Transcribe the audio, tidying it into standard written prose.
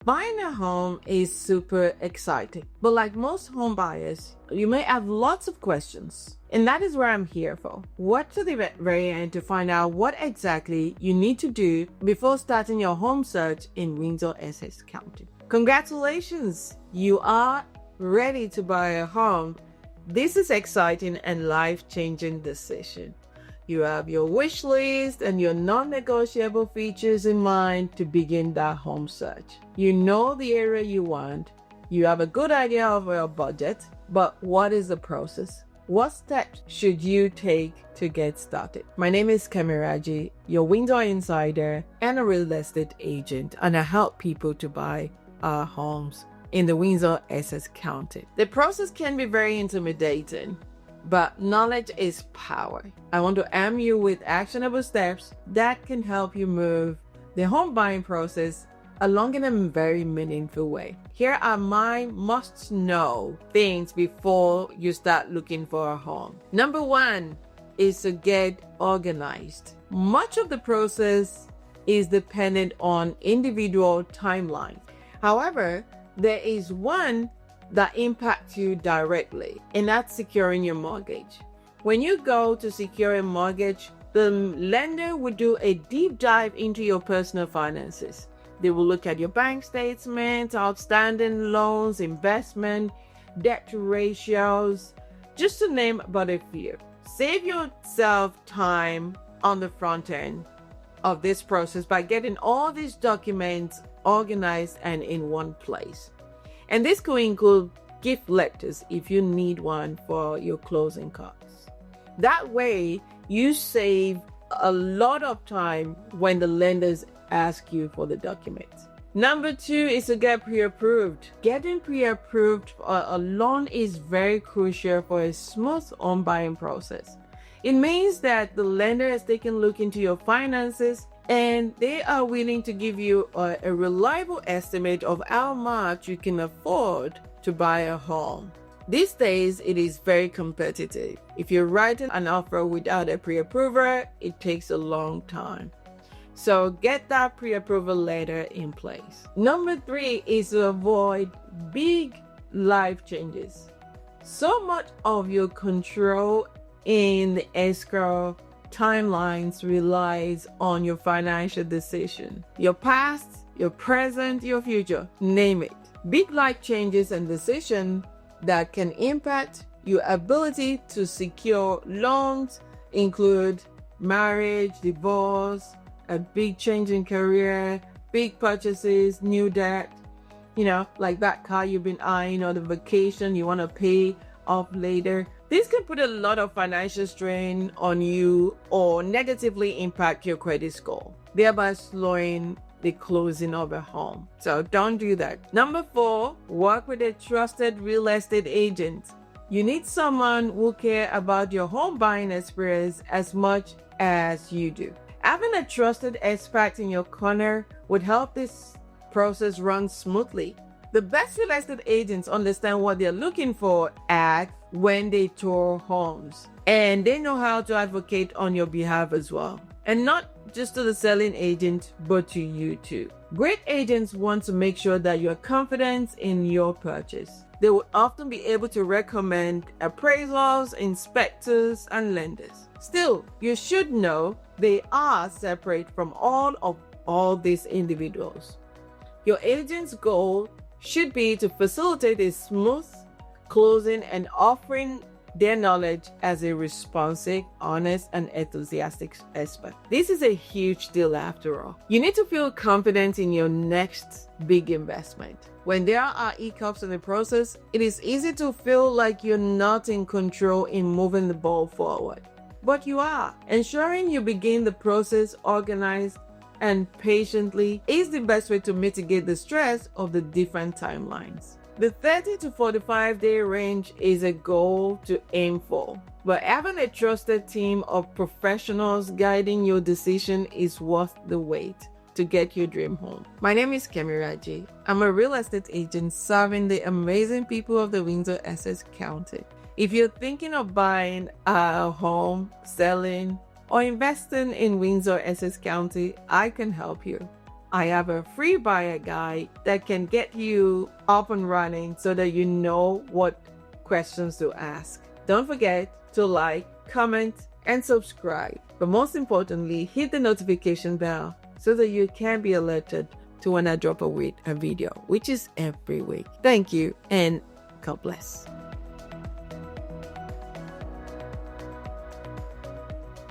Buying a home is super exciting, but like most home buyers, you may have lots of questions. And that is where I'm here for. Watch to the very end to find out what exactly you need to do before starting your home search in Windsor-Essex County. Congratulations! You are ready to buy a home. This is exciting and life-changing decision. You have your wish list and your non-negotiable features in mind to begin that home search. You know the area you want. You have a good idea of your budget, but what is the process? What steps should you take to get started? My name is Kemiraji, your Windsor insider and a real estate agent, and I help people to buy our homes in the Windsor-Essex County. The process can be very intimidating, but knowledge is power. I want to arm you with actionable steps that can help you move the home buying process along in a very meaningful way. Here are my must-know things before you start looking for a home. Number one is to get organized. Much of the process is dependent on individual timelines. However, there is one that impacts you directly, and that's securing your mortgage. When you go to secure a mortgage, the lender will do a deep dive into your personal finances. They will look at your bank statements, outstanding loans, investment, debt ratios, just to name but a few. Save yourself time on the front end of this process by getting all these documents organized and in one place. And this could include gift letters if you need one for your closing costs. That way, you save a lot of time when the lenders ask you for the documents. Number two is to get pre-approved. Getting pre-approved for a loan is very crucial for a smooth home buying process. It means that the lender has taken a look into your finances and they are willing to give you a reliable estimate of how much you can afford to buy a home. These days, it is very competitive. If you're writing an offer without a pre-approval, it takes a long time. So get that pre-approval letter in place. Number three is to avoid big life changes. So much of your control in the escrow timelines relies on your financial decision. Your past, your present, your future, name it. Big life changes and decisions that can impact your ability to secure loans include marriage, divorce, a big change in career, big purchases, new debt, like that car you've been eyeing or the vacation you want to pay off later. This can put a lot of financial strain on you or negatively impact your credit score, thereby slowing the closing of a home. So don't do that. Number four, work with a trusted real estate agent. You need someone who cares about your home buying experience as much as you do. Having a trusted expert in your corner would help this process run smoothly. The best real estate agents understand what they're looking for when they tour homes, and they know how to advocate on your behalf as well. And not just to the selling agent, but to you too. Great agents want to make sure that you're confident in your purchase. They will often be able to recommend appraisals, inspectors, and lenders. Still, you should know they are separate from all these individuals. Your agent's goal should be to facilitate a smooth closing and offering their knowledge as a responsive, honest, and enthusiastic expert. This is a huge deal after all. You need to feel confident in your next big investment. When there are hiccups in the process, it is easy to feel like you're not in control in moving the ball forward. But you are. Ensuring you begin the process organized and patiently is the best way to mitigate the stress of the different timelines. The 30 to 45-day range is a goal to aim for, but having a trusted team of professionals guiding your decision is worth the wait to get your dream home. My name is Kemiraji. I'm a real estate agent serving the amazing people of the Windsor-Essex County. If you're thinking of buying a home, selling, or investing in Windsor-Essex County, I can help you. I have a free buyer guide that can get you up and running so that you know what questions to ask. Don't forget to like, comment, and subscribe. But most importantly, hit the notification bell so that you can be alerted to when I drop a video, which is every week. Thank you, and God bless.